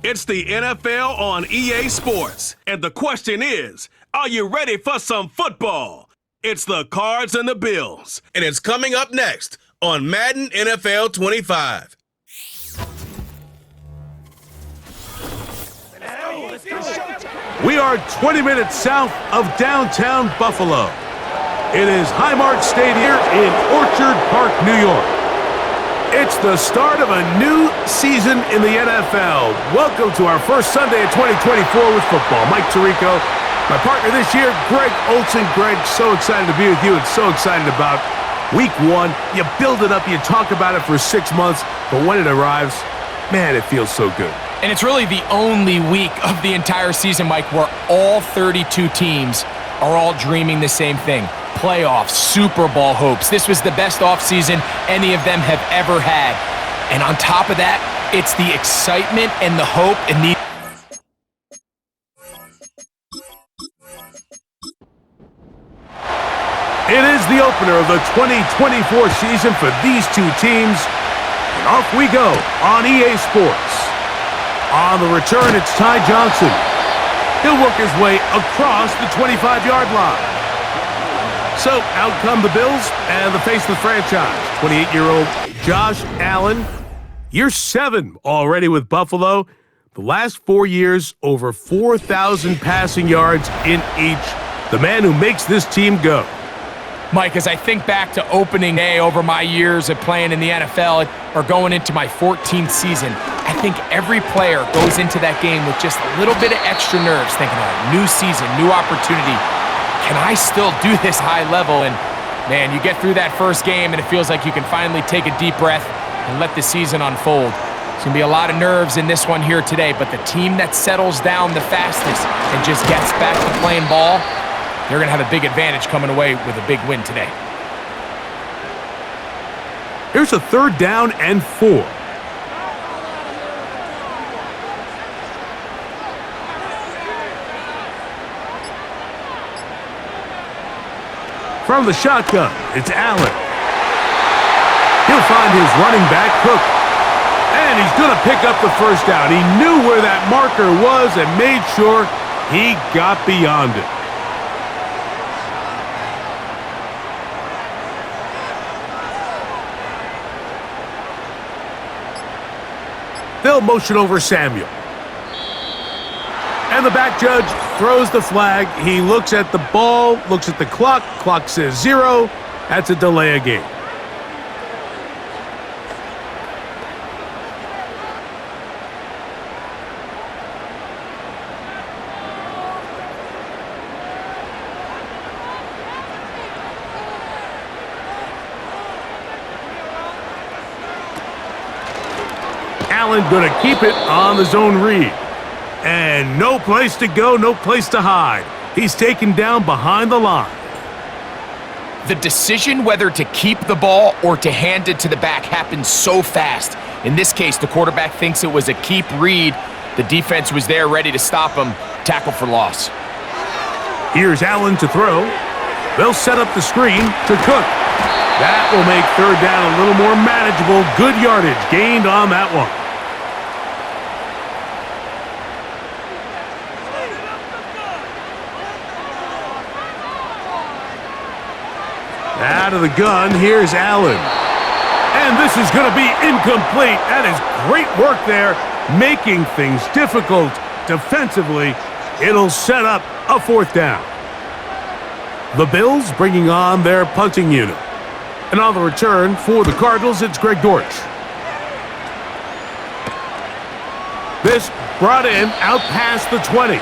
It's the NFL on EA Sports. And the question is, are you ready for some football? It's the Cards and the Bills. And it's coming up next on Madden NFL 25. We are 20 minutes south of downtown Buffalo. It is Highmark Stadium in Orchard Park, New York. It's the start of a new season in the NFL. Welcome to our first Sunday of 2024 with football. Mike Tirico, my partner this year, Greg Olson. Greg, so excited to be with you and so excited about week one. You build it up, you talk about it for 6 months, but when it arrives, man, it feels so good. And it's really the only week of the entire season, Mike, where all 32 teams are all dreaming the same thing. Playoffs, Super Bowl hopes. This was the best offseason any of them have ever had. And on top of that, it's the excitement and the hope and the... It is the opener of the 2024 season for these two teams. And off we go on EA Sports. On the return, it's Ty Johnson. He'll work his way across the 25-yard line. So, out come the Bills and the face of the franchise, 28-year-old Josh Allen. Year 7 already with Buffalo. The last 4 years, over 4,000 passing yards in each. The man who makes this team go. Mike, as I think back to opening day over my years of playing in the NFL or going into my 14th season, I think every player goes into that game with just a little bit of extra nerves, thinking, new season, new opportunity. Can I still do this high level? And man, you get through that first game and it feels like you can finally take a deep breath and let the season unfold. There's going to be a lot of nerves in this one here today, but the team that settles down the fastest and just gets back to playing ball, they're going to have a big advantage coming away with a big win today. Here's a 3rd down and 4. From the shotgun, it's Allen. He'll find his running back, Cook. And he's going to pick up the first down. He knew where that marker was and made sure he got beyond it. They'll motion over Samuel. And the back judge throws the flag. He looks at the ball, looks at the clock. Clock says 0. That's a delay of game. Allen going to keep it on the zone read. And no place to go, no place to hide. He's taken down behind the line. The decision whether to keep the ball or to hand it to the back happens so fast. In this case, the quarterback thinks it was a keep read. The defense was there ready to stop him. Tackle for loss. Here's Allen to throw. They'll set up the screen to Cook. That will make 3rd down a little more manageable. Good yardage gained on that one. Out of the gun, here's Allen. And this is going to be incomplete. That is great work there, making things difficult defensively. It'll set up a 4th down. The Bills bringing on their punting unit. And on the return for the Cardinals, it's Greg Dortch. This brought in out past the 20.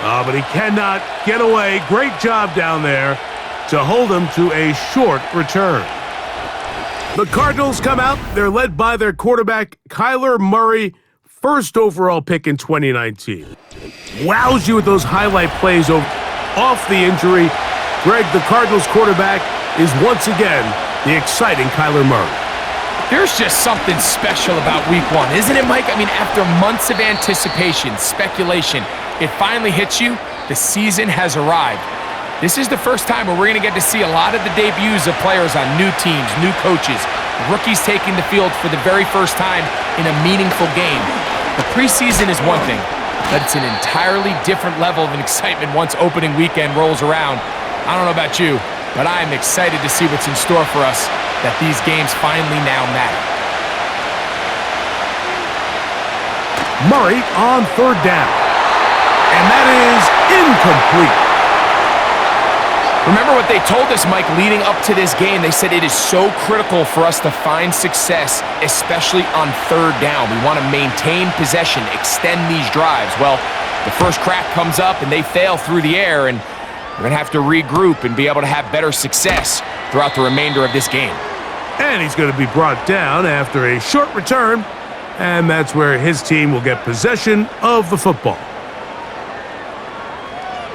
But he cannot get away. Great job down there to hold him to a short return. The Cardinals come out. They're led by their quarterback, Kyler Murray, 1st overall pick in 2019. Wows you with those highlight plays off the injury. Greg, the Cardinals quarterback, is once again the exciting Kyler Murray. There's just something special about week 1, isn't it, Mike? I mean, after months of anticipation, speculation, it finally hits you. The season has arrived. This is the first time where we're going to get to see a lot of the debuts of players on new teams, new coaches, rookies taking the field for the very first time in a meaningful game. The preseason is one thing, but it's an entirely different level of excitement once opening weekend rolls around. I don't know about you, but I am excited to see what's in store for us, that these games finally now matter. Murray on third down. And that is incomplete. Remember what they told us, Mike, leading up to this game. They said it is so critical for us to find success, especially on third down. We want to maintain possession, extend these drives. Well, the first crack comes up and they fail through the air, and we're going to have to regroup and be able to have better success throughout the remainder of this game. And he's going to be brought down after a short return, and that's where his team will get possession of the football.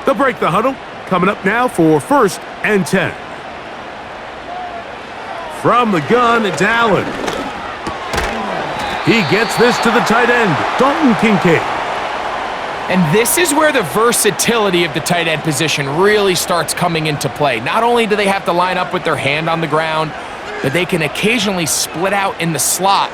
They'll break the huddle. Coming up now for 1st and 10. From the gun, it's Allen. He gets this to the tight end, Dalton Kincaid. And this is where the versatility of the tight end position really starts coming into play. Not only do they have to line up with their hand on the ground, but they can occasionally split out in the slot.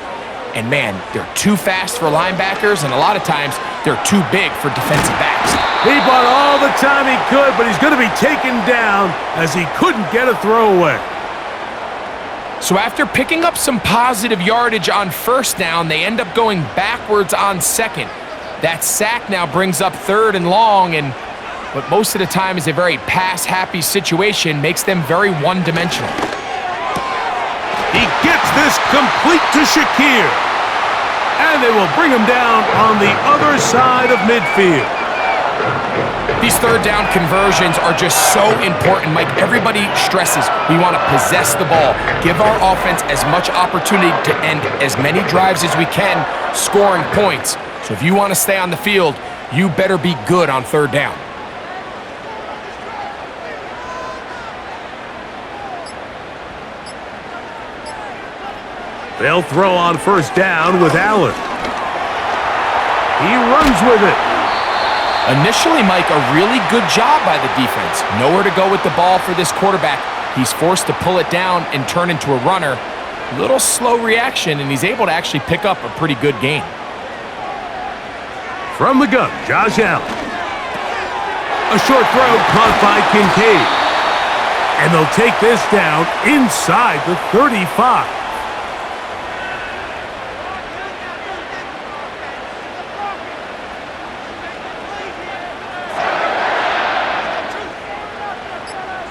And man, they're too fast for linebackers, and a lot of times they're too big for defensive backs. He bought all the time he could, but he's going to be taken down as he couldn't get a throwaway. So after picking up some positive yardage on first down, they end up going backwards on second. That sack now brings up 3rd and long, and what most of the time is a very pass-happy situation makes them very one-dimensional. He gets this complete to Shakir. And they will bring him down on the other side of midfield. These third down conversions are just so important, Mike. Everybody stresses we want to possess the ball, give our offense as much opportunity to end as many drives as we can, scoring points. So if you want to stay on the field, you better be good on third down. They'll throw on first down with Allen. He runs with it. Initially, Mike, a really good job by the defense. Nowhere to go with the ball for this quarterback. He's forced to pull it down and turn into a runner. Little slow reaction, and he's able to actually pick up a pretty good gain. From the gun, Josh Allen. A short throw caught by Kincaid. And they'll take this down inside the 35.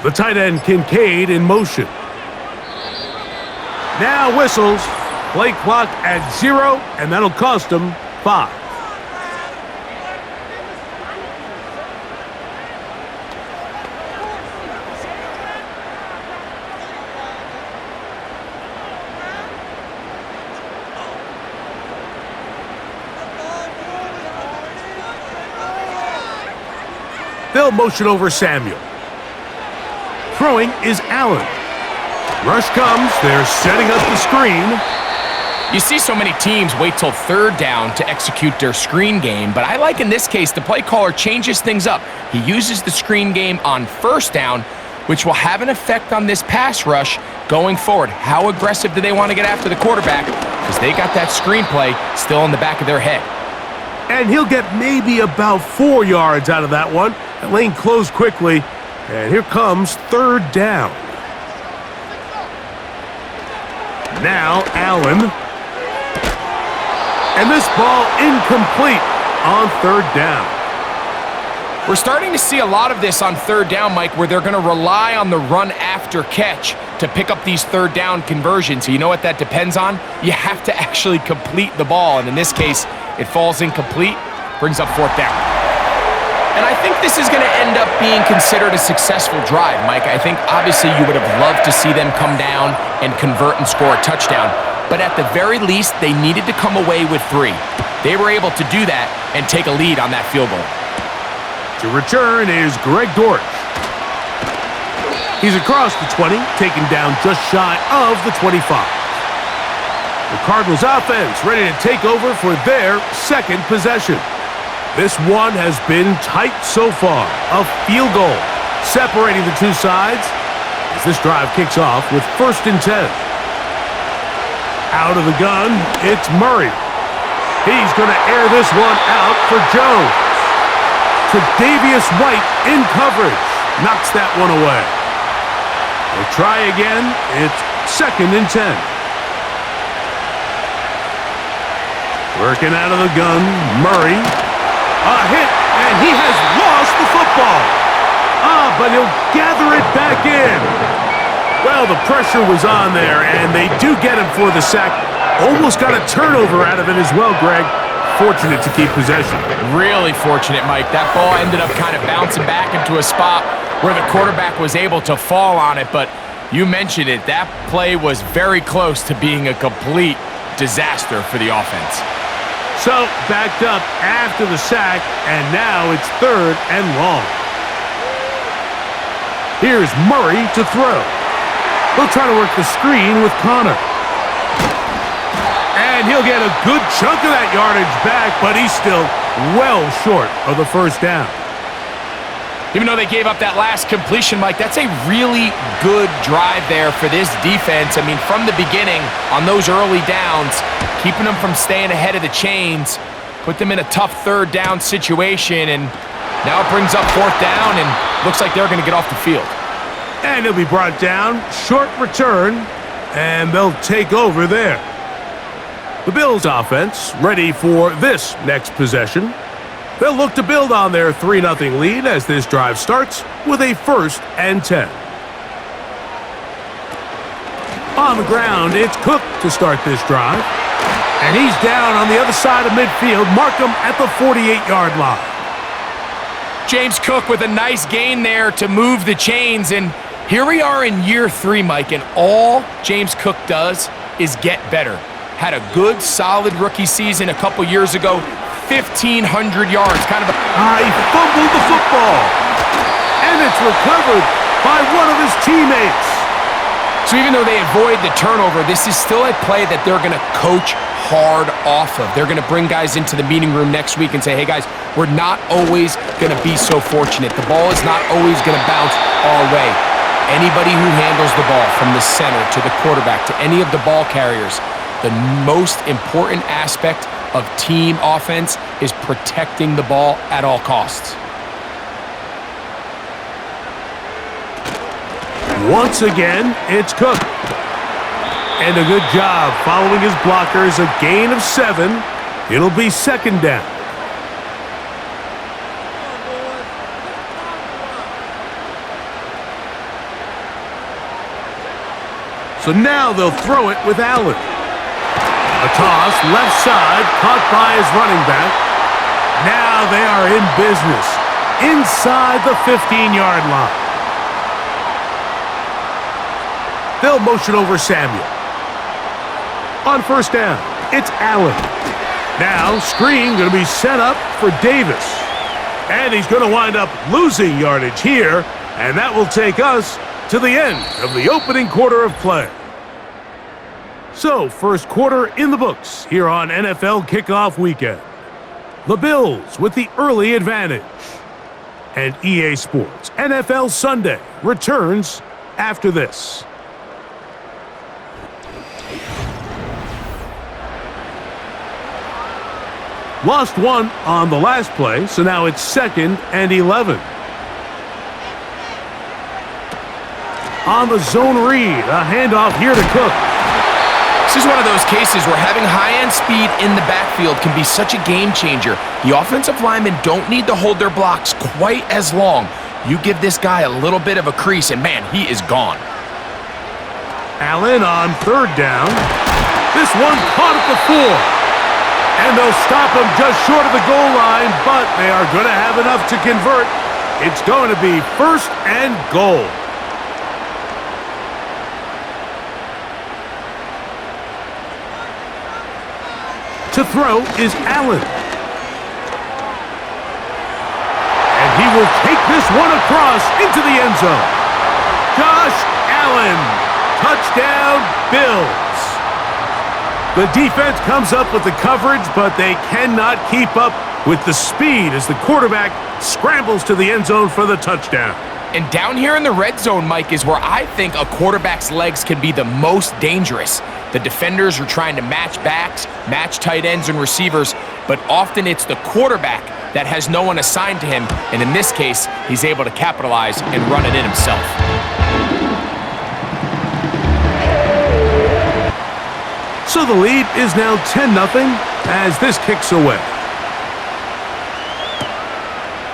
The tight end Kincaid in motion. Now whistles. Play clock at 0, and that'll cost him 5. They'll motion over Samuel. Throwing is Allen. Rush comes. They're setting up the screen. You see so many teams wait till third down to execute their screen game, but I like in this case the play caller changes things up. He uses the screen game on first down, which will have an effect on this pass rush going forward. How aggressive do they want to get after the quarterback? Because they got that screenplay still in the back of their head. And he'll get maybe about 4 yards out of that one. That lane closed quickly. And here comes third down. Now Allen. And this ball incomplete on third down. We're starting to see a lot of this on third down, Mike, where they're going to rely on the run after catch to pick up these third down conversions. So you know what that depends on? You have to actually complete the ball. And in this case, it falls incomplete, brings up fourth down. And I think this is going to end up being considered a successful drive, Mike. I think obviously you would have loved to see them come down and convert and score a touchdown. But at the very least, they needed to come away with 3. They were able to do that and take a lead on that field goal. To return is Greg Dortch. He's across the 20, taken down just shy of the 25. The Cardinals offense ready to take over for their second possession. This one has been tight so far. A field goal separating the two sides as this drive kicks off with 1st and 10. Out of the gun, it's Murray. He's going to air this one out for Jones. Tre'Davious White in coverage. Knocks that one away. They'll try again. It's 2nd and 10. Working out of the gun, Murray. A hit, and he has lost the football. But he'll gather it back in. Well, the pressure was on there, and they do get him for the sack. Almost got a turnover out of it as well, Greg. Fortunate to keep possession. Really fortunate, Mike. That ball ended up kind of bouncing back into a spot where the quarterback was able to fall on it, but you mentioned it. That play was very close to being a complete disaster for the offense. So, backed up after the sack, and now it's 3rd and long. Here's Murray to throw. He'll try to work the screen with Connor. And he'll get a good chunk of that yardage back, but he's still well short of the 1st down. Even though they gave up that last completion, Mike, that's a really good drive there for this defense. I mean, from the beginning, on those early downs, keeping them from staying ahead of the chains, put them in a tough 3rd down situation, and now it brings up 4th down, and looks like they're going to get off the field. And he'll be brought down, short return, and they'll take over there. The Bills offense ready for this next possession. They'll look to build on their 3-0 lead as this drive starts with a 1st and 10. On the ground, it's Cook to start this drive. And he's down on the other side of midfield. Mark him at the 48-yard line. James Cook with a nice gain there to move the chains, and here we are in year 3, Mike, and all James Cook does is get better. Had a good, solid rookie season a couple years ago, 1,500 yards. He fumbled the football, and it's recovered by one of his teammates. So even though they avoid the turnover, this is still a play that they're going to coach hard off of. They're going to bring guys into the meeting room next week and say, hey, guys, we're not always going to be so fortunate. The ball is not always going to bounce our way. Anybody who handles the ball from the center to the quarterback to any of the ball carriers, the most important aspect of team offense is protecting the ball at all costs. Once again, it's Cook. And a good job following his blockers, a gain of 7. It'll be 2nd down. So now they'll throw it with Allen. A toss, left side, caught by his running back. Now they are in business, inside the 15-yard line. They'll motion over Samuel. On 1st down, it's Allen. Now, screen going to be set up for Davis. And he's going to wind up losing yardage here, and that will take us to the end of the opening quarter of play. So, 1st quarter in the books here on NFL Kickoff Weekend. The Bills with the early advantage. And EA Sports NFL Sunday returns after this. Lost one on the last play, so now it's 2nd and 11. On the zone read, a handoff here to Cook. This is one of those cases where having high-end speed in the backfield can be such a game changer. The offensive linemen don't need to hold their blocks quite as long. You give this guy a little bit of a crease, and man, he is gone. Allen on 3rd down. This one caught at the 4. And they'll stop him just short of the goal line, but they are going to have enough to convert. It's going to be 1st and goal. To throw is Allen. And he will take this one across into the end zone. Josh Allen. Touchdown, Bills. The defense comes up with the coverage, but they cannot keep up with the speed as the quarterback scrambles to the end zone for the touchdown. And down here in the red zone, Mike, is where I think a quarterback's legs can be the most dangerous. The defenders are trying to match backs, match tight ends and receivers, but often it's the quarterback that has no one assigned to him, and in this case, he's able to capitalize and run it in himself. So the lead is now 10-0 as this kicks away.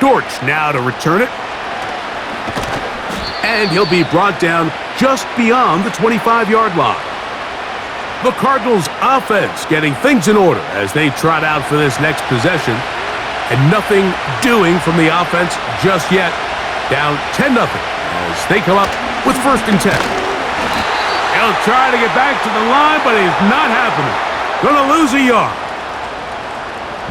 Dortch now to return it. And he'll be brought down just beyond the 25-yard line. The Cardinals offense getting things in order as they trot out for this next possession. And nothing doing from the offense just yet. Down 10-0 as they come up with 1st and 10. He'll try to get back to the line, but it's not happening. Gonna lose a yard.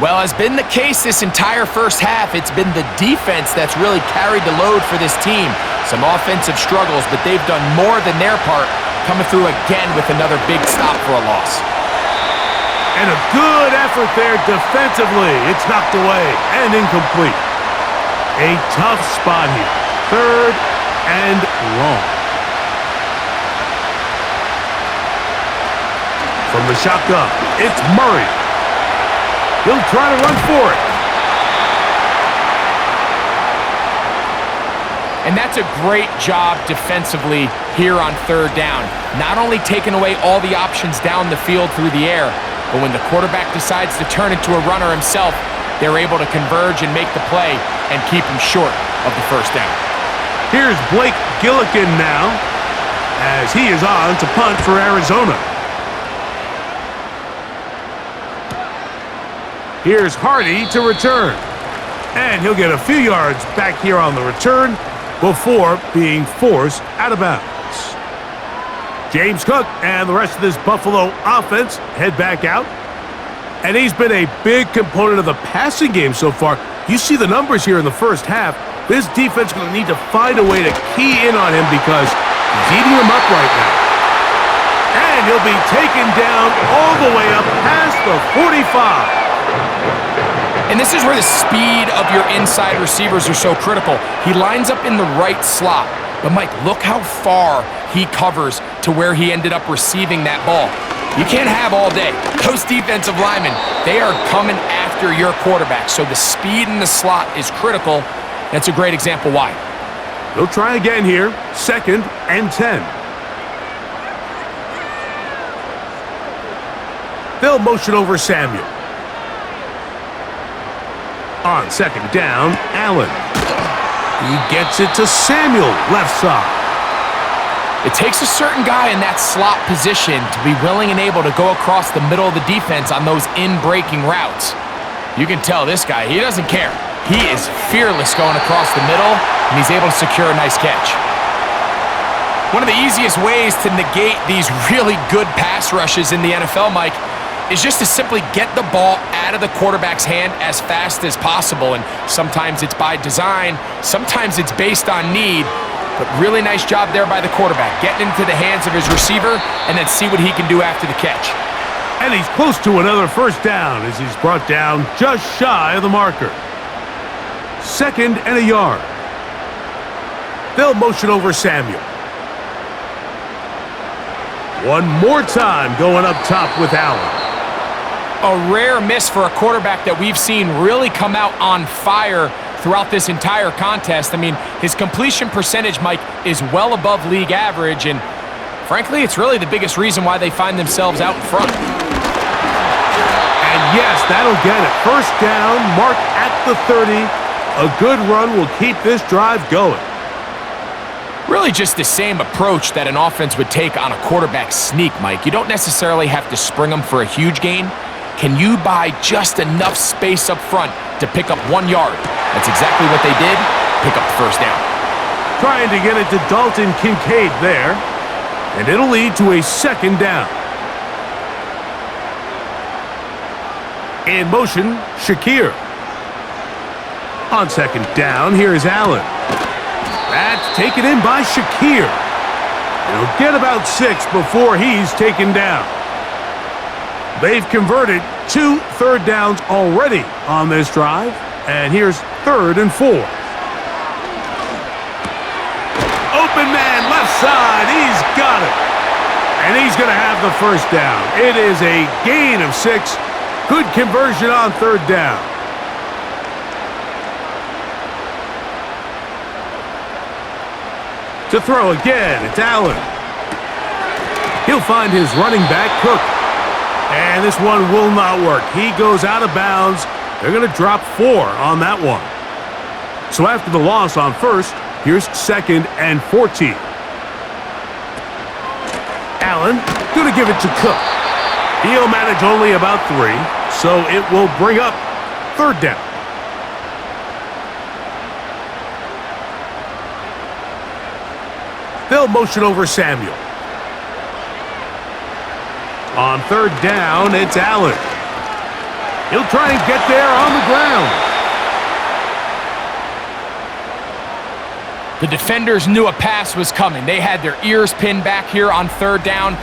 Well, as been the case this entire first half, it's been the defense that's really carried the load for this team. Some offensive struggles, but they've done more than their part, coming through again with another big stop for a loss. And a good effort there defensively. It's knocked away and incomplete. A tough spot here. 3rd and long. From the shotgun, it's Murray. He'll try to run for it. And that's a great job defensively here on 3rd down. Not only taking away all the options down the field through the air, but when the quarterback decides to turn into a runner himself, they're able to converge and make the play and keep him short of the 1st down. Here's Blake Gillikin now as he is on to punt for Arizona. Here's Hardy to return. And he'll get a few yards back here on the return before being forced out of bounds. James Cook and the rest of this Buffalo offense head back out. And he's been a big component of the passing game so far. You see the numbers here in the first half. This defense is going to need to find a way to key in on him because he's eating them up right now. And he'll be taken down all the way up past the 45. And this is where the speed of your inside receivers are so critical. He lines up in the right slot. But Mike, look how far he covers to where he ended up receiving that ball. You can't have all day. Those defensive linemen, they are coming after your quarterback. So the speed in the slot is critical. That's a great example why. They'll try again here. 2nd and 10. They'll motion over Samuel. On 2nd down, Allen. He gets it to Samuel, left side. It takes a certain guy in that slot position to be willing and able to go across the middle of the defense on those in-breaking routes. You can tell this guy, he doesn't care. He is fearless going across the middle, and he's able to secure a nice catch. One of the easiest ways to negate these really good pass rushes in the NFL, Mike, is just to simply get the ball out of the quarterback's hand as fast as possible. And sometimes it's by design, sometimes it's based on need, but really nice job there by the quarterback, getting into the hands of his receiver and then see what he can do after the catch. And he's close to another 1st down as he's brought down just shy of the marker. 2nd and a yard. They'll motion over Samuel. One more time going up top with Allen. A rare miss for a quarterback that we've seen really come out on fire throughout this entire contest. I mean, his completion percentage, Mike, is well above league average, and frankly, it's really the biggest reason why they find themselves out in front. And yes, that'll get it. 1st down, marked at the 30. A good run will keep this drive going. Really just the same approach that an offense would take on a quarterback sneak, Mike. You don't necessarily have to spring them for a huge gain. Can you buy just enough space up front to pick up 1 yard? That's exactly what they did. Pick up the 1st down. Trying to get it to Dalton Kincaid there. And it'll lead to a 2nd down. In motion, Shakir. On 2nd down, here's Allen. That's taken in by Shakir. He'll get about 6 before he's taken down. They've converted 2 3rd downs already on this drive. And here's 3rd and 4. got it. And he's going to have the first down. It is a gain of 6. Good conversion on third down. To throw again, it's Allen. He'll find his running back, Cook. And this one will not work. He goes out of bounds. They're going to drop 4 on that one. So after the loss on first, here's 2nd and 14. Allen going to give it to Cook. He'll manage only about 3, so it will bring up third down. They'll motion over Samuel. On third down, it's Allen. He'll try and get there on the ground. The defenders knew a pass was coming. They had their ears pinned back here on third down,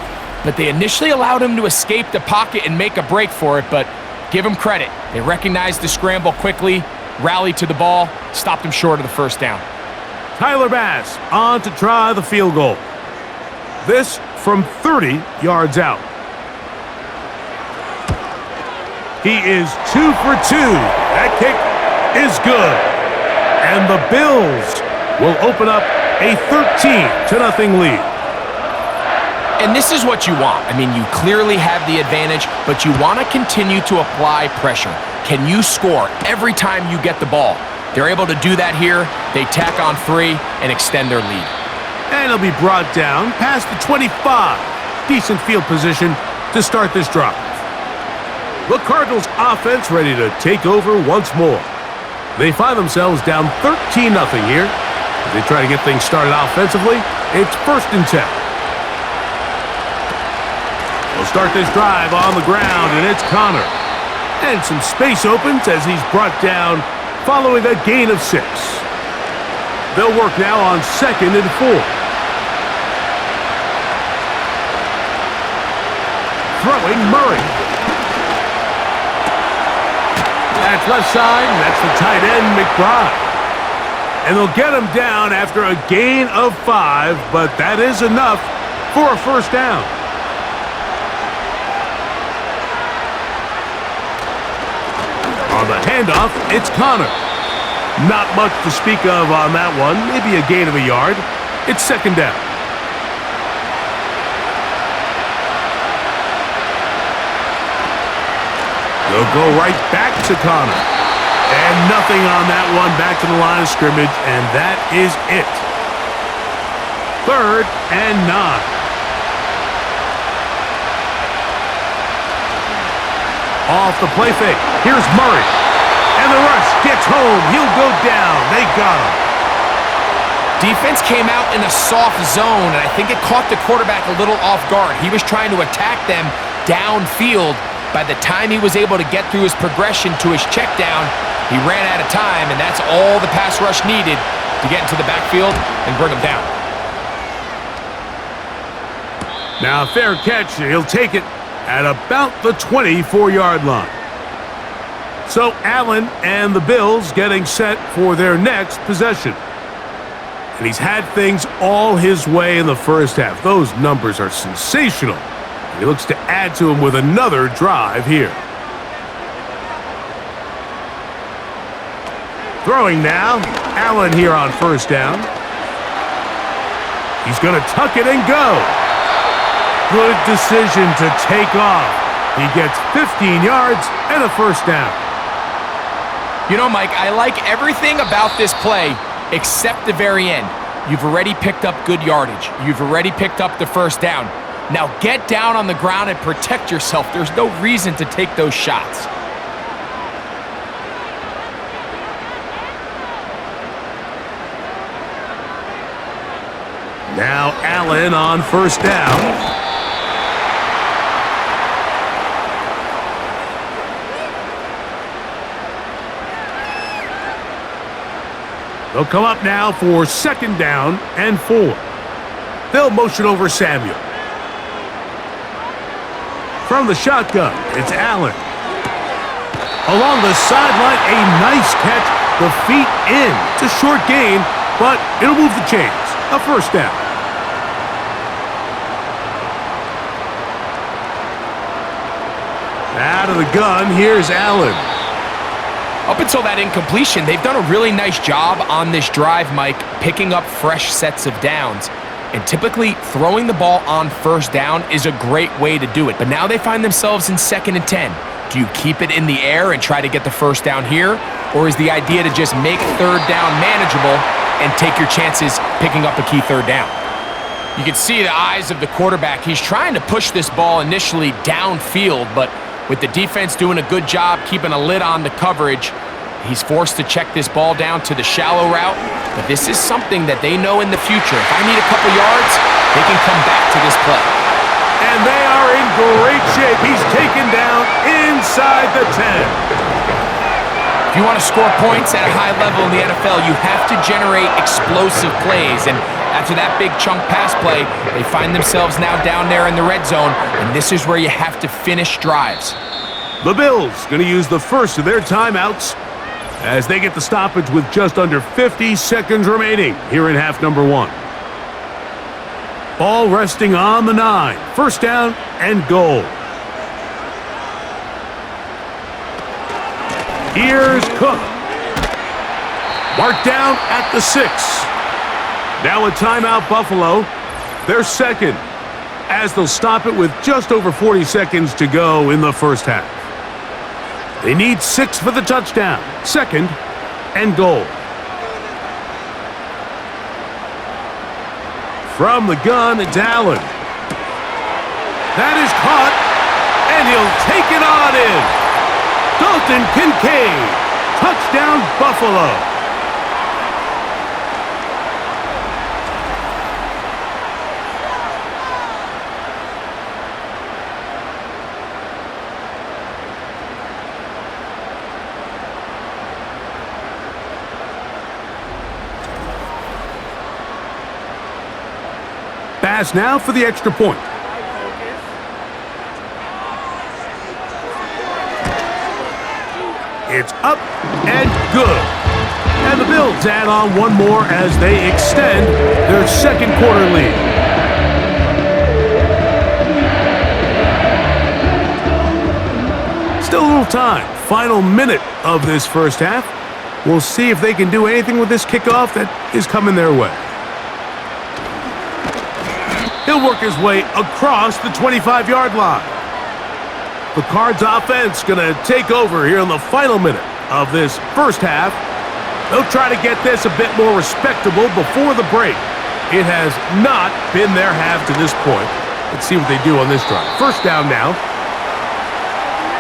but they initially allowed him to escape the pocket and make a break for it, but give him credit. They recognized the scramble quickly, rallied to the ball, stopped him short of the first down. Tyler Bass on to try the field goal. This from 30 yards out. He is 2 for 2. That kick is good. And the Bills will open up a 13-0 lead. And this is what you want. I mean, you clearly have the advantage, but you want to continue to apply pressure. Can you score every time you get the ball? They're able to do that here. They tack on 3 and extend their lead. And it'll be brought down past the 25. Decent field position to start this drive. The Cardinals offense ready to take over once more. They find themselves down 13-0 here. As they try to get things started offensively, it's 1st and 10. We'll start this drive on the ground, and it's Connor. And some space opens as he's brought down following a gain of 6. They'll work now on 2nd and 4. Throwing Murray. That's left side, and that's the tight end, McBride. And they'll get him down after a gain of 5, but that is enough for a first down. On the handoff, it's Connor. Not much to speak of on that one. Maybe a gain of a yard. It's 2nd down. They'll go right back to Connor. And nothing on that one. Back to the line of scrimmage, and that is it. 3rd and 9. Off the play fake. Here's Murray. And the rush gets home. He'll go down. They got him. Defense came out in a soft zone, and I think it caught the quarterback a little off guard. He was trying to attack them downfield. By the time he was able to get through his progression to his check down, he ran out of time, and that's all the pass rush needed to get into the backfield and bring him down. Now, fair catch. He'll take it at about the 24-yard line. So Allen and the Bills getting set for their next possession. And he's had things all his way in the first half. Those numbers are sensational. And he looks to add to them with another drive here. Throwing now. Allen here on first down. He's going to tuck it and go. Good decision to take off. He gets 15 yards and a first down. You know, Mike, I like everything about this play except the very end. You've already picked up good yardage. You've already picked up the first down. Now get down on the ground and protect yourself. There's no reason to take those shots. Now Allen on first down. They'll come up now for 2nd down and 4. They'll motion over Samuel. From the shotgun, it's Allen. Along the sideline, a nice catch. The feet in. It's a short gain, but it'll move the chains. A first down. Out of the gun, here's Allen. Up until that incompletion, they've done a really nice job on this drive, Mike, picking up fresh sets of downs. And typically, throwing the ball on first down is a great way to do it. But now they find themselves in 2nd and 10. Do you keep it in the air and try to get the first down here? Or is the idea to just make third down manageable and take your chances picking up a key third down? You can see the eyes of the quarterback. He's trying to push this ball initially downfield, but with the defense doing a good job keeping a lid on the coverage, he's forced to check this ball down to the shallow route. But this is something that they know in the future. If I need a couple yards, they can come back to this play. And they are in great shape. He's taken down inside the 10. If you want to score points at a high level in the NFL, you have to generate explosive plays. And after that big chunk pass play, they find themselves now down there in the red zone, and this is where you have to finish drives. The Bills going to use the first of their timeouts as they get the stoppage with just under 50 seconds remaining here in half number 1. Ball resting on the 9. First down and goal. Here's Cook. Marked down at the 6. Now a timeout, Buffalo. Their second, as they'll stop it with just over 40 seconds to go in the first half. They need 6 for the touchdown. 2nd and goal. From the gun, it's Allen. That is caught, and he'll take it on in. Dalton Kincaid. Touchdown, Buffalo. Pass now for the extra point. It's up and good. And the Bills add on one more as they extend their second quarter lead. Still a little time. Final minute of this first half. We'll see if they can do anything with this kickoff that is coming their way. He'll work his way across the 25-yard line. The Cards offense going to take over here in the final minute of this first half. They'll try to get this a bit more respectable before the break. It has not been their half to this point. Let's see what they do on this drive. First down now.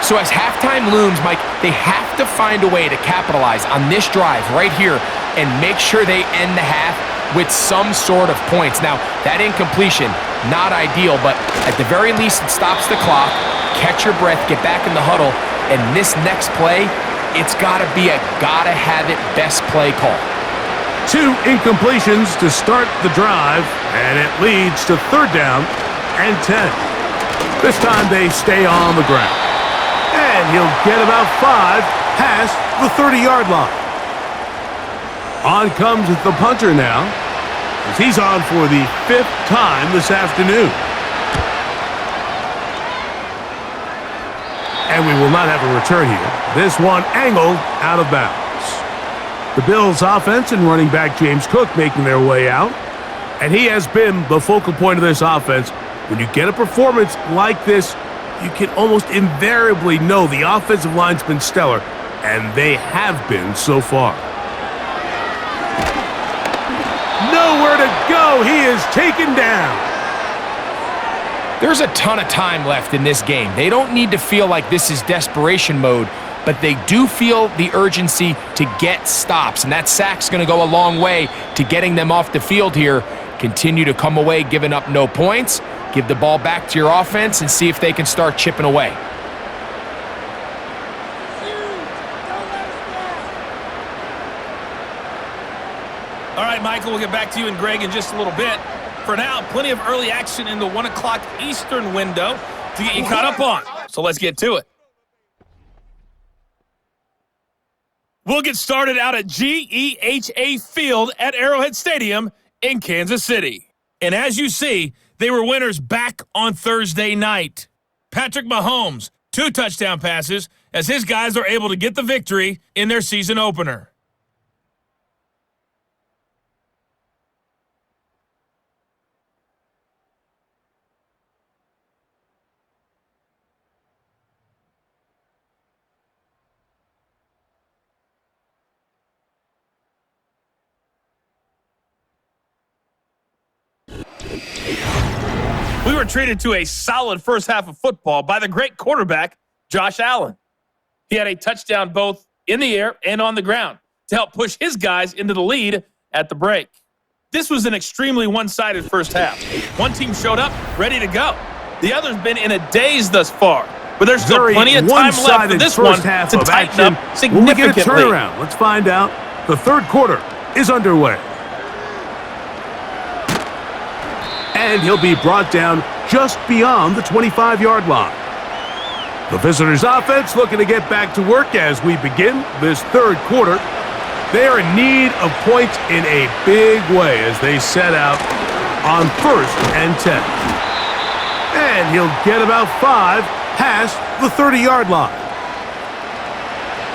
So as halftime looms, Mike, they have to find a way to capitalize on this drive right here and make sure they end the half with some sort of points. Now, that incompletion, not ideal, but at the very least, it stops the clock. Catch your breath, get back in the huddle, and this next play, it's got to be a gotta-have-it best play call. 2 incompletions to start the drive, and it leads to third down and 10. This time they stay on the ground. And he'll get about 5 past the 30-yard line. On comes the punter now, as he's on for the 5th time this afternoon. And we will not have a return here. This one angled out of bounds. The Bills offense and running back James Cook making their way out. And he has been the focal point of this offense. When you get a performance like this, you can almost invariably know the offensive line's been stellar, and they have been so far. Nowhere to go. He is taken down. There's a ton of time left in this game. They don't need to feel like this is desperation mode, but they do feel the urgency to get stops, and that sack's going to go a long way to getting them off the field here. Continue to come away giving up no points. Give the ball back to your offense and see if they can start chipping away. All right, Michael, we'll get back to you and Greg in just a little bit. For now, plenty of early action in the 1 o'clock Eastern window to get you caught up on. So let's get to it. We'll get started out at GEHA Field at Arrowhead Stadium in Kansas City. And as you see, they were winners back on Thursday night. Patrick Mahomes, 2 touchdown passes as his guys are able to get the victory in their season opener. We were treated to a solid first half of football by the great quarterback, Josh Allen. He had a touchdown both in the air and on the ground to help push his guys into the lead at the break. This was an extremely one-sided first half. One team showed up ready to go. The other's been in a daze thus far, but there's still plenty of time left for this one to tighten up significantly. Will we get a turnaround? Let's find out. The third quarter is underway. And he'll be brought down just beyond the 25-yard line. The visitors' offense looking to get back to work as we begin this third quarter. They are in need of points in a big way as they set out on 1st and 10. And he'll get about 5 past the 30-yard line.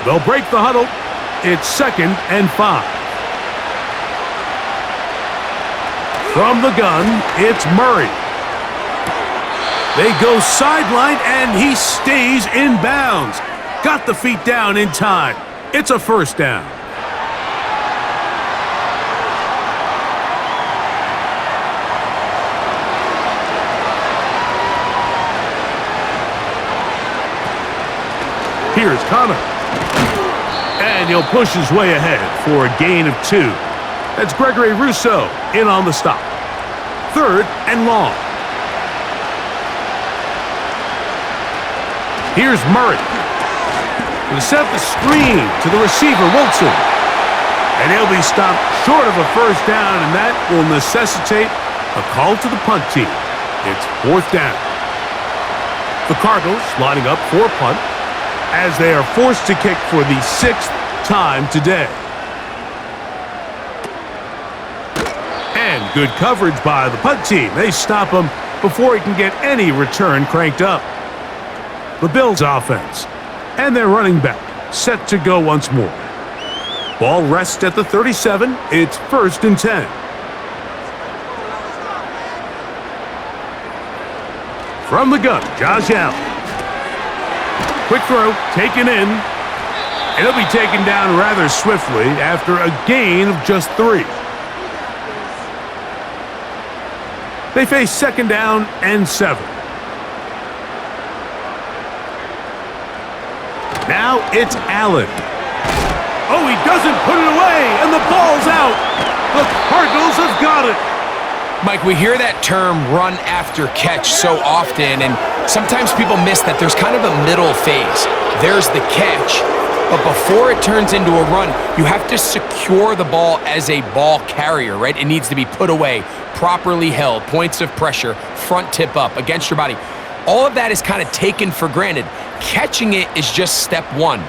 They'll break the huddle. It's 2nd and 5. From the gun, it's Murray. They go sideline, and he stays in bounds. Got the feet down in time. It's a first down. Here's Connor. And he'll push his way ahead for a gain of 2. That's Gregory Rousseau in on the stop. 3rd and long. Here's Murray. He set the screen to the receiver, Wilson. And he'll be stopped short of a first down, and that will necessitate a call to the punt team. It's 4th down. The Cardinals lining up for a punt as they are forced to kick for the 6th time today. And good coverage by the punt team. They stop him before he can get any return cranked up. The Bills offense and their running back set to go once more. Ball rests at the 37. It's 1st and 10. From the gun, Josh Allen. Quick throw, taken in. And he'll be taken down rather swiftly after a gain of just 3. They face 2nd down and 7. Now it's Allen. Oh, he doesn't put it away, and the ball's out. The Cardinals have got it. Mike, we hear that term run after catch so often, and sometimes people miss that there's kind of a middle phase. There's the catch, but before it turns into a run, you have to secure the ball as a ball carrier, right? It needs to be put away, properly held, points of pressure, front tip up against your body. All of that is kind of taken for granted. Catching it is just step 1.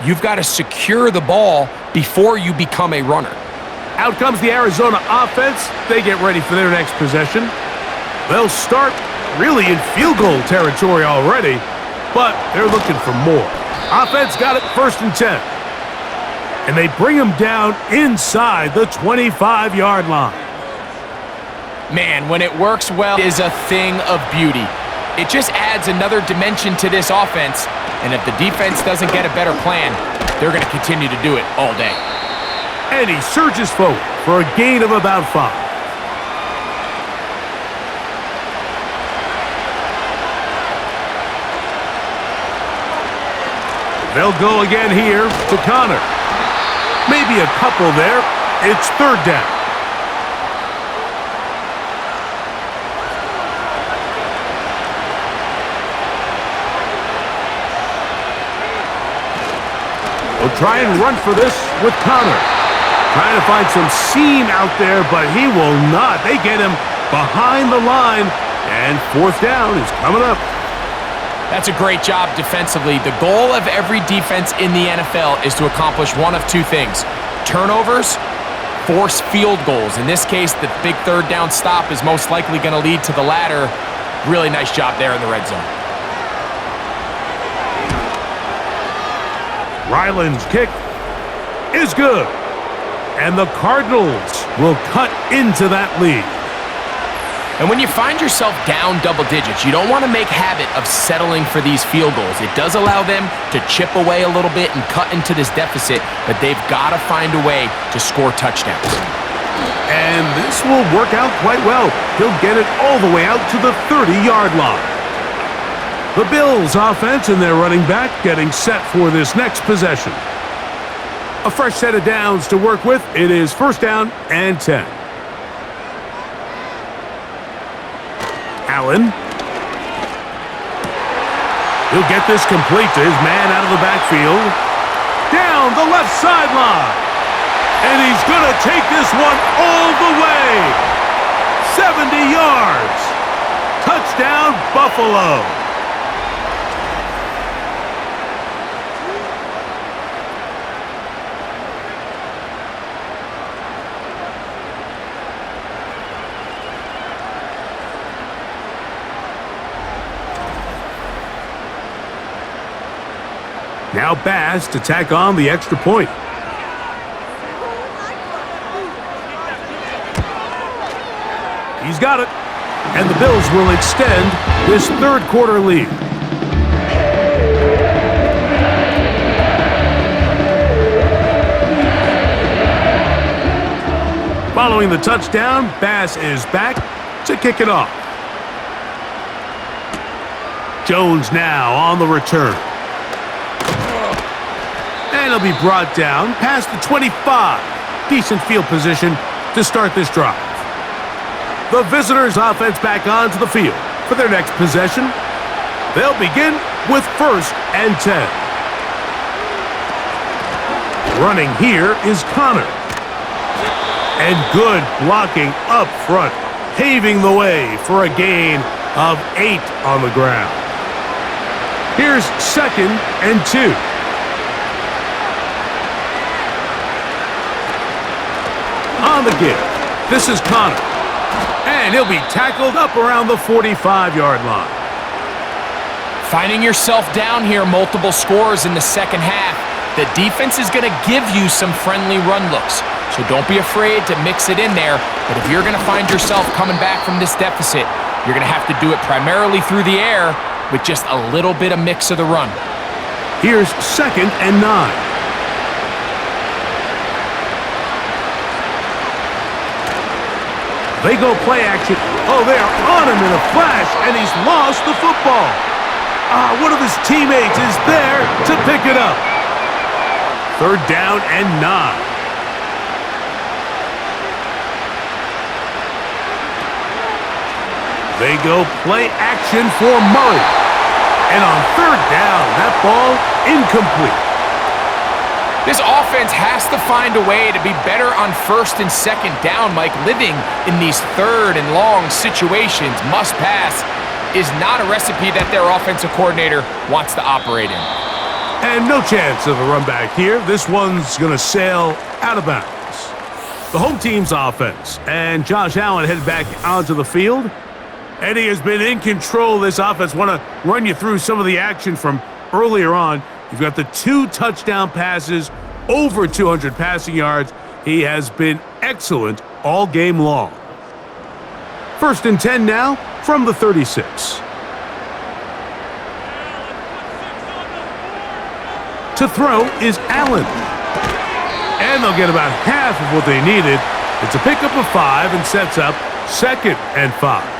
You've got to secure the ball before you become a runner. Out comes the Arizona offense. They get ready for their next possession. They'll start really in field goal territory already, but they're looking for more. Offense got it 1st and 10. And they bring him down inside the 25-yard line. Man, when it works well, it is a thing of beauty. It just adds another dimension to this offense, and if the defense doesn't get a better plan, they're going to continue to do it all day. And he surges forward for a gain of about 5. They'll go again here to Connor. Maybe a couple there. It's 3rd down. We'll try and run for this with Connor. Trying to find some seam out there, but he will not. They get him behind the line, and 4th down is coming up. That's a great job defensively. The goal of every defense in the NFL is to accomplish one of 2 things. Turnovers, force field goals. In this case, the big 3rd down stop is most likely going to lead to the latter. Really nice job there in the red zone. Ryland's kick is good. And the Cardinals will cut into that lead. And when you find yourself down double digits, you don't want to make habit of settling for these field goals. It does allow them to chip away a little bit and cut into this deficit, but they've got to find a way to score touchdowns. And this will work out quite well. He'll get it all the way out to the 30-yard line. The Bills offense and their running back getting set for this next possession. A fresh set of downs to work with. It is first down and 10. Allen. He'll get this complete to his man out of the backfield. Down the left sideline. And he's going to take this one all the way. 70 yards. Touchdown, Buffalo. Now Bass to tack on the extra point. He's got it. And the Bills will extend this third quarter lead. Following the touchdown, Bass is back to kick it off. Jones now on the return. And he'll be brought down past the 25. Decent field position to start this drive. The visitors' offense back onto the field for their next possession. They'll begin with first and 10. Running here is Connor. And good blocking up front, paving the way for a gain of 8 on the ground. Here's second and 2. On the give, this is Connor. And he'll be tackled up around the 45-yard line. Finding yourself down here multiple scores in the second half, the defense is going to give you some friendly run looks. So don't be afraid to mix it in there. But if you're going to find yourself coming back from this deficit, you're going to have to do it primarily through the air with just a little bit of mix of the run. Here's second and 9. They go play action. Oh, they are on him in a flash, and he's lost the football. One of his teammates is there to pick it up. Third down and 9. They go play action for Murray. And on third down, that ball incomplete. This offense has to find a way to be better on first and second down, Mike. Living in these third and long situations, must pass, is not a recipe that their offensive coordinator wants to operate in. And no chance of a run back here. This one's going to sail out of bounds. The home team's offense. And Josh Allen headed back onto the field. And he has been in control of this offense. Want to run you through some of the action from earlier on. You've got the 2 touchdown passes, over 200 passing yards. He has been excellent all game long. First and 10 now from the 36. To throw is Allen. And they'll get about half of what they needed. It's a pickup of 5 and sets up second and 5.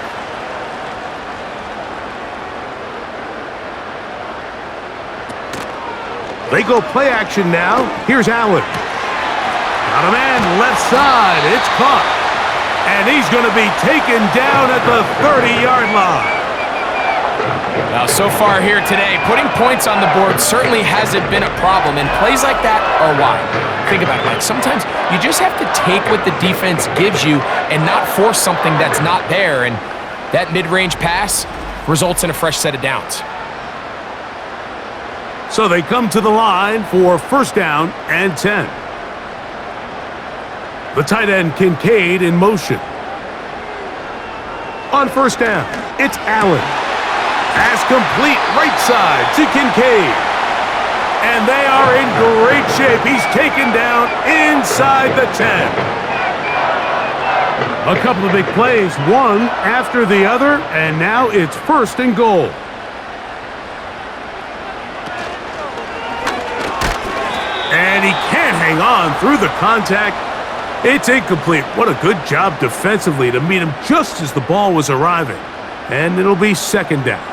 They go play action now. Here's Allen. Got a man left side. It's caught. And he's going to be taken down at the 30-yard line. Now, so far here today, putting points on the board certainly hasn't been a problem, and plays like that are why. Think about it, Mike. Sometimes you just have to take what the defense gives you and not force something that's not there, and that mid-range pass results in a fresh set of downs. So they come to the line for first down and 10. The tight end Kincaid in motion. On first down, it's Allen. Pass complete right side to Kincaid. And they are in great shape. He's taken down inside the 10. A couple of big plays, one after the other, and now it's 1st and goal. And he can't hang on through the contact. It's incomplete. What a good job defensively to meet him just as the ball was arriving. And it'll be 2nd down.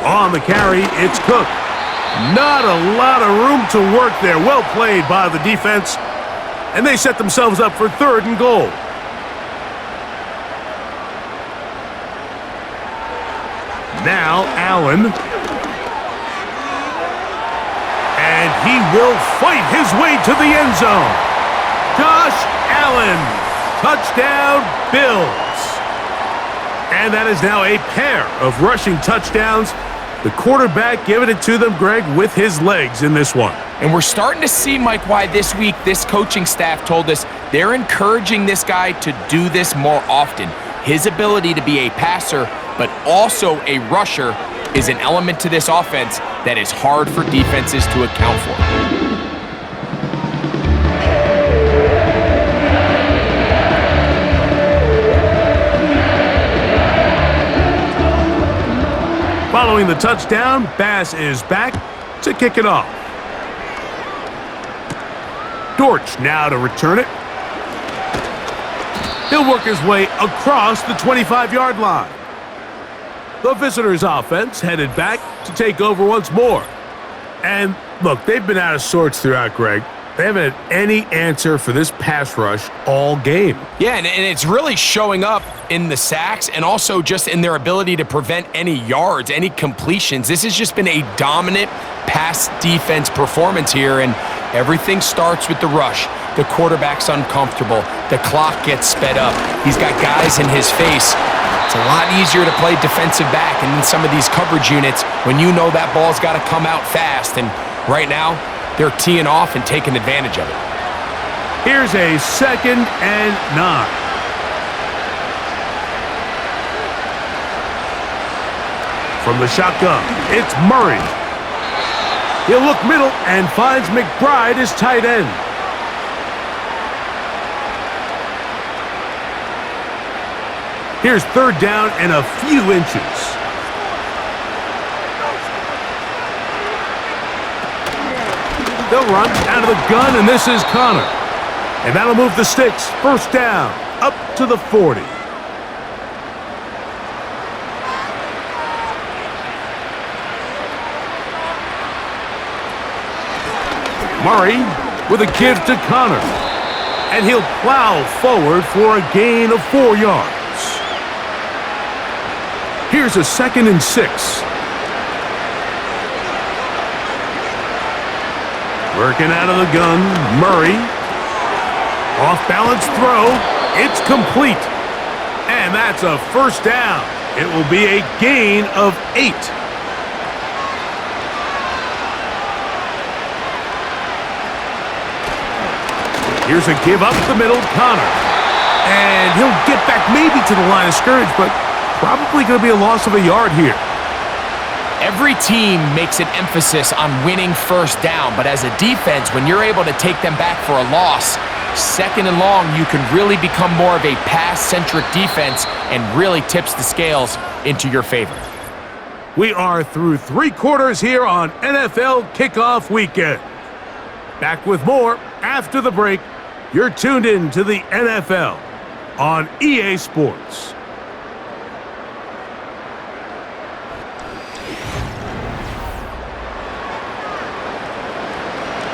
On the carry, it's Cook. Not a lot of room to work there. Well played by the defense. And they set themselves up for 3rd and goal. Now Allen. And he will fight his way to the end zone. Josh Allen. Touchdown, Bills. And that is now a pair of rushing touchdowns. The quarterback giving it to them, Greg, with his legs in this one. And we're starting to see, Mike, why this week this coaching staff told us they're encouraging this guy to do this more often. His ability to be a passer, but also a rusher, is an element to this offense that is hard for defenses to account for. Following the touchdown, Bass is back to kick it off. Dortch now to return it. He'll work his way across the 25-yard line. The visitors' offense headed back to take over once more. And look, they've been out of sorts throughout, Greg. They haven't had any answer for this pass rush all game. Yeah, and it's really showing up in the sacks and also just in their ability to prevent any yards, any completions. This has just been a dominant pass defense performance here, and everything starts with the rush. The quarterback's uncomfortable. The clock gets sped up. He's got guys in his face. It's a lot easier to play defensive back and in some of these coverage units when you know that ball's got to come out fast. And right now, they're teeing off and taking advantage of it. Here's a 2nd and 9. From the shotgun, it's Murray. He'll look middle and finds McBride as tight end. Here's 3rd down and a few inches. They'll run out of the gun, and this is Connor. And that'll move the sticks. 1st down, up to the 40. Murray with a give to Connor. And he'll plow forward for a gain of 4 yards. Here's a 2nd and 6. Working out of the gun, Murray. Off-balance throw. It's complete. And that's a 1st down. It will be a gain of 8. Here's a give up the middle, Connor. And he'll get back maybe to the line of scrimmage, but probably going to be a loss of a yard here. Every team makes an emphasis on winning 1st down, but as a defense, when you're able to take them back for a loss, 2nd and long, you can really become more of a pass-centric defense and really tips the scales into your favor. We are through 3 quarters here on NFL Kickoff Weekend. Back with more after the break. You're tuned in to the NFL on EA Sports.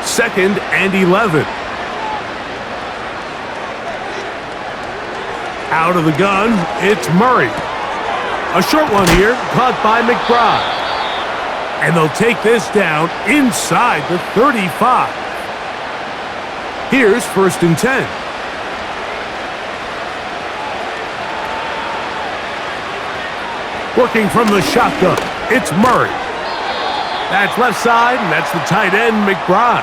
Second and 11. Out of the gun, it's Murray. A short one here, caught by McBride. And they'll take this down inside the 35. Here's 1st and 10. Working from the shotgun, it's Murray. That's left side, and that's the tight end, McBride.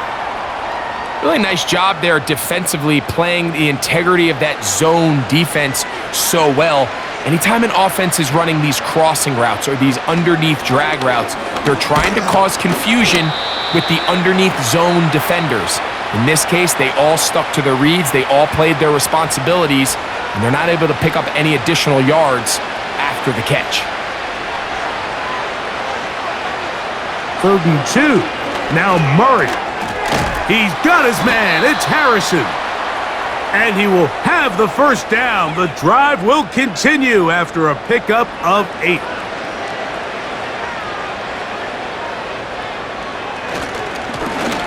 Really nice job there defensively, playing the integrity of that zone defense so well. Anytime an offense is running these crossing routes or these underneath drag routes, they're trying to cause confusion with the underneath zone defenders. In this case, they all stuck to their reads, they all played their responsibilities, and they're not able to pick up any additional yards after the catch. 3rd and 2. Now Murray. He's got his man. It's Harrison. And he will have the first down. The drive will continue after a pickup of 8.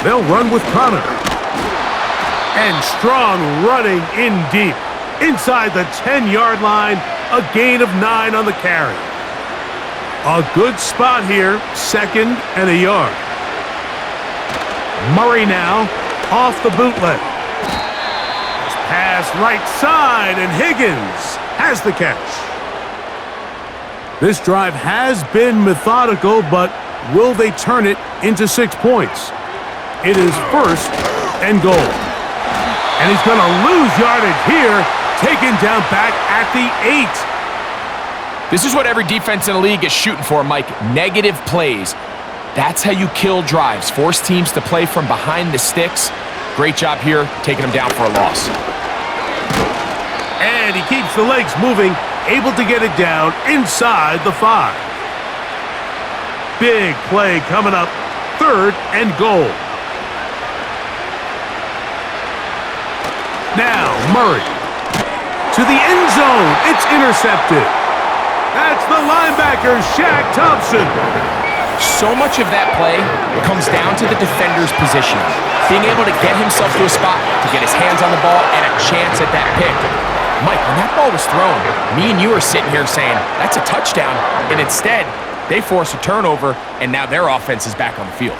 They'll run with Connor. And Strong running in deep. Inside the 10-yard line, a gain of 9 on the carry. A good spot here, 2nd and a yard. Murray now off the bootleg. Pass right side, and Higgins has the catch. This drive has been methodical, but will they turn it into 6 points? It is 1st and goal. And he's going to lose yardage here, taken down back at the 8. This is what every defense in the league is shooting for, Mike. Negative plays. That's how you kill drives. Force teams to play from behind the sticks. Great job here, taking them down for a loss. And he keeps the legs moving, able to get it down inside the 5. Big play coming up, 3rd and goal. Now Murray to the end zone. It's intercepted. That's the linebacker, Shaq Thompson. So much of that play comes down to the defender's position. Being able to get himself to a spot, to get his hands on the ball, and a chance at that pick. Mike, when that ball was thrown, me and you are sitting here saying, that's a touchdown. And instead, they force a turnover, and now their offense is back on the field.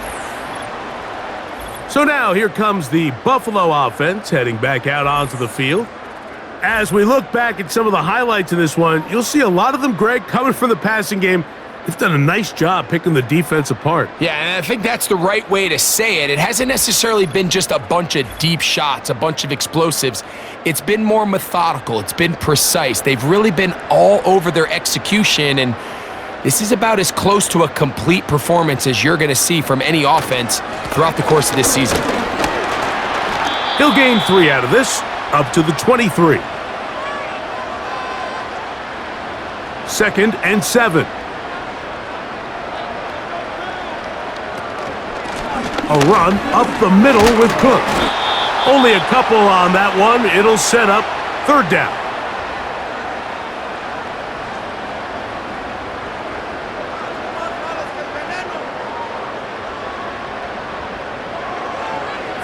So now here comes the Buffalo offense heading back out onto the field. As we look back at some of the highlights in this one, you'll see a lot of them, Greg, coming from the passing game. They've done a nice job picking the defense apart. Yeah, and I think that's the right way to say it. It hasn't necessarily been just a bunch of deep shots, a bunch of explosives. It's been more methodical. It's been precise. They've really been all over their execution, and this is about as close to a complete performance as you're going to see from any offense throughout the course of this season. He'll gain 3 out of this, up to the 23. 2nd and 7. A run up the middle with Cook. Only a couple on that one. It'll set up 3rd down.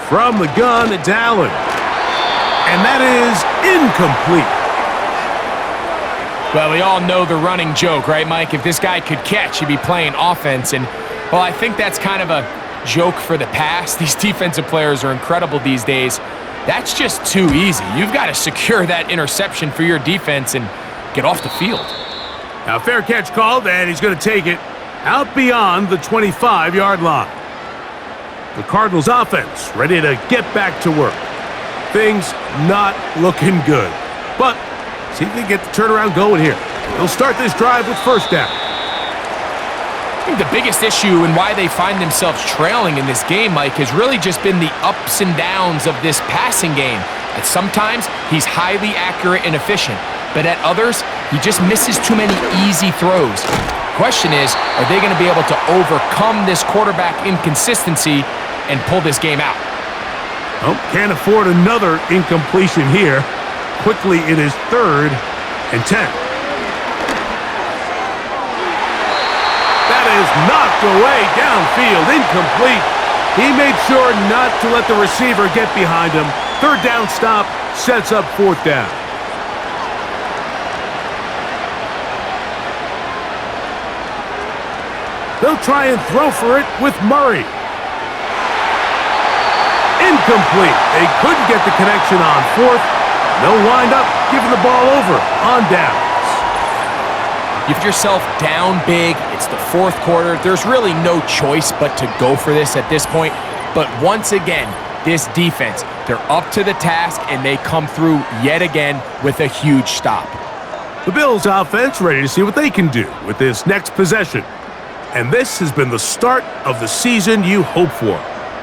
From the gun, it's Allen. And that is incomplete. Well, we all know the running joke, right, Mike? If this guy could catch, he'd be playing offense. And, well, I think that's kind of a joke for the past. These defensive players are incredible these days. That's just too easy. You've got to secure that interception for your defense and get off the field. Now, fair catch called, and he's going to take it out beyond the 25-yard line. The Cardinals offense ready to get back to work. Things not looking good. But see if they get the turnaround going here. They'll start this drive with 1st down. I think the biggest issue and why they find themselves trailing in this game, Mike, has really just been the ups and downs of this passing game. At sometimes, he's highly accurate and efficient, but at others, he just misses too many easy throws. Question is, are they going to be able to overcome this quarterback inconsistency and pull this game out? Oh, can't afford another incompletion here. Quickly, it is 3rd and 10. That is knocked away downfield, incomplete. He made sure not to let the receiver get behind him. 3rd down stop sets up 4th down. They'll try and throw for it with Murray. Incomplete. They couldn't get the connection on 4th. They'll wind up giving the ball over on downs. Give yourself down big. It's the 4th quarter. There's really no choice but to go for this at this point. But once again, this defense, they're up to the task, and they come through yet again with a huge stop. The Bills offense ready to see what they can do with this next possession. And this has been the start of the season you hope for.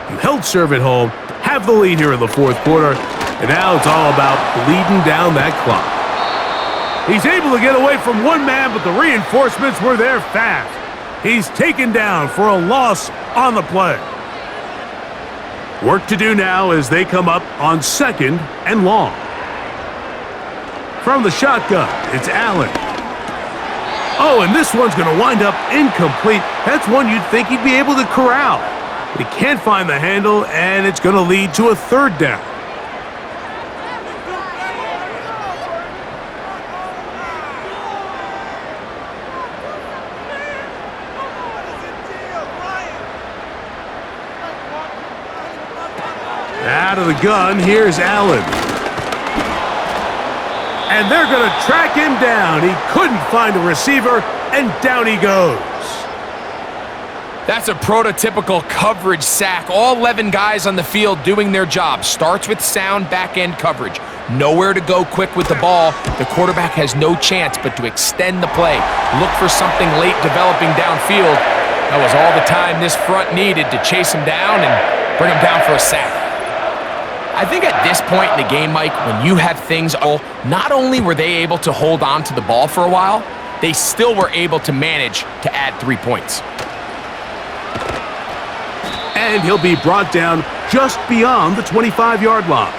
You held serve at home, have the lead here in the fourth quarter, and now it's all about bleeding down that clock. He's able to get away from one man, but the reinforcements were there fast. He's taken down for a loss on the play. Work to do now as they come up on 2nd and long. From the shotgun, it's Allen. Oh, and this one's going to wind up incomplete. That's one you'd think he'd be able to corral. But he can't find the handle, and it's going to lead to a 3rd down. Out of the gun, here's Allen. And they're going to track him down. He couldn't find a receiver, and down he goes. That's a prototypical coverage sack. All 11 guys on the field doing their job. Starts with sound back-end coverage. Nowhere to go quick with the ball. The quarterback has no chance but to extend the play. Look for something late developing downfield. That was all the time this front needed to chase him down and bring him down for a sack. I think at this point in the game, Mike, when you have things all, not only were they able to hold on to the ball for a while, they still were able to manage to add 3 points. And he'll be brought down just beyond the 25-yard line.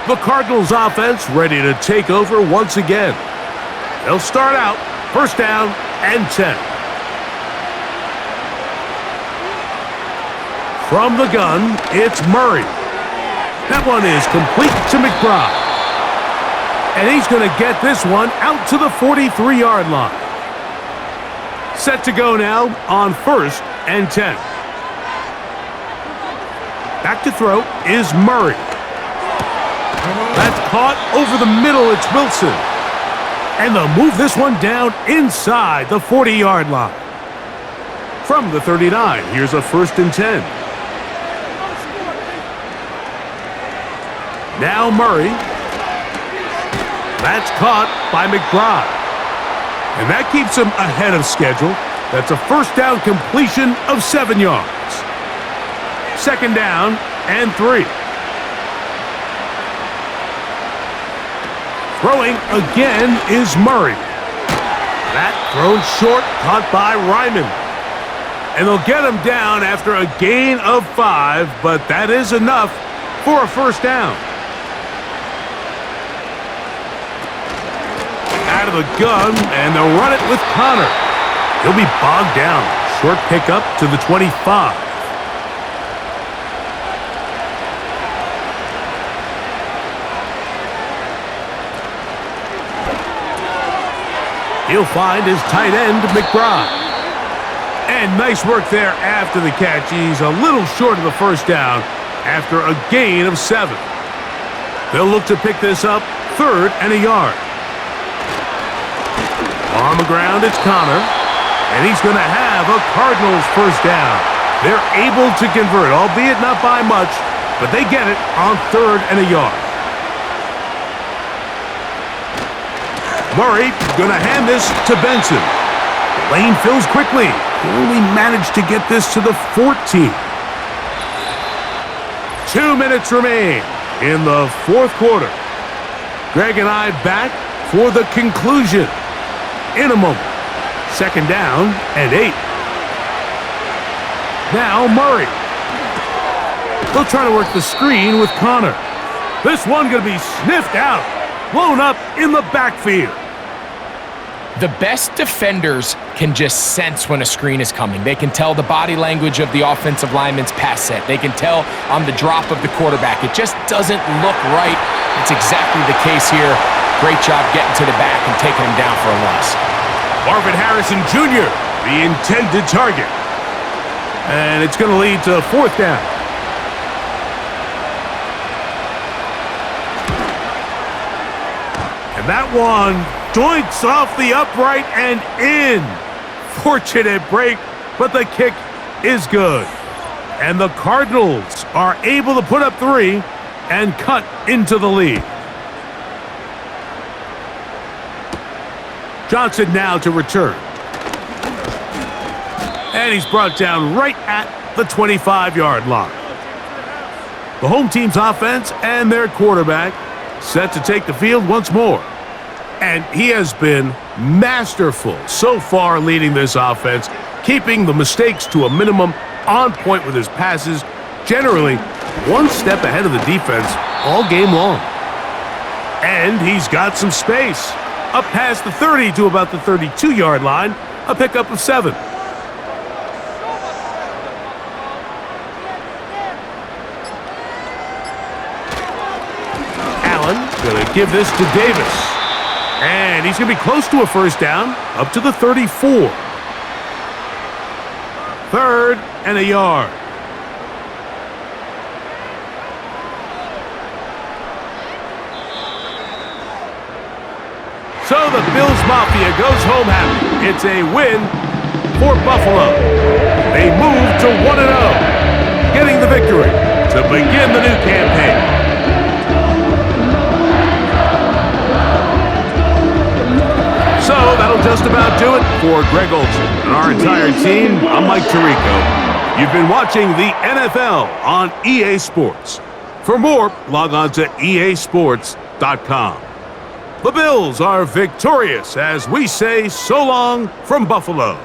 The Cardinals offense ready to take over once again. They'll start out 1st down and 10. From the gun, it's Murray. That one is complete to McBride. And he's going to get this one out to the 43-yard line. Set to go now on 1st and 10. Back to throw is Murray. That's caught over the middle. It's Wilson. And they'll move this one down inside the 40-yard line. From the 39, here's a 1st and 10. Now Murray. That's caught by McBride. And that keeps him ahead of schedule. That's a 1st down completion of 7 yards. 2nd down and 3. Throwing again is Murray. That thrown short, caught by Ryman. And they'll get him down after a gain of 5, but that is enough for a 1st down. Out of the gun, and they'll run it with Connor. He'll be bogged down. Short pickup to the 25. He'll find his tight end, McBride. And nice work there after the catch. He's a little short of the 1st down after a gain of 7. They'll look to pick this up 3rd and a yard. On the ground, it's Connor. And he's going to have a Cardinals 1st down. They're able to convert, albeit not by much, but they get it on 3rd and a yard. Murray going to hand this to Benson. The lane fills quickly. He only managed to get this to the 14. 2 minutes remain in the 4th quarter. Greg and I back for the conclusion in a moment. 2nd down and 8. Now Murray. They'll try to work the screen with Connor. This one going to be sniffed out. Blown up in the backfield. The best defenders can just sense when a screen is coming. They can tell the body language of the offensive lineman's pass set. They can tell on the drop of the quarterback. It just doesn't look right. It's exactly the case here. Great job getting to the back and taking him down for a loss. Marvin Harrison Jr., the intended target. And it's going to lead to 4th down. And that one doinks off the upright and in. Fortunate break, but the kick is good. And the Cardinals are able to put up 3 and cut into the lead. Johnson now to return. And he's brought down right at the 25-yard line. The home team's offense and their quarterback set to take the field once more. And he has been masterful so far leading this offense, keeping the mistakes to a minimum, on point with his passes, generally one step ahead of the defense all game long. And he's got some space. Up past the 30 to about the 32-yard line, a pickup of 7. Going to give this to Davis. And he's going to be close to a first down, up to the 34. 3rd and a yard. So the Bills Mafia goes home happy. It's a win for Buffalo. They move to 1-0, getting the victory to begin the new campaign. So that'll just about do it for Greg Olson and our entire team. I'm Mike Tirico. You've been watching the NFL on EA Sports. For more, log on to easports.com. The Bills are victorious as we say so long from Buffalo.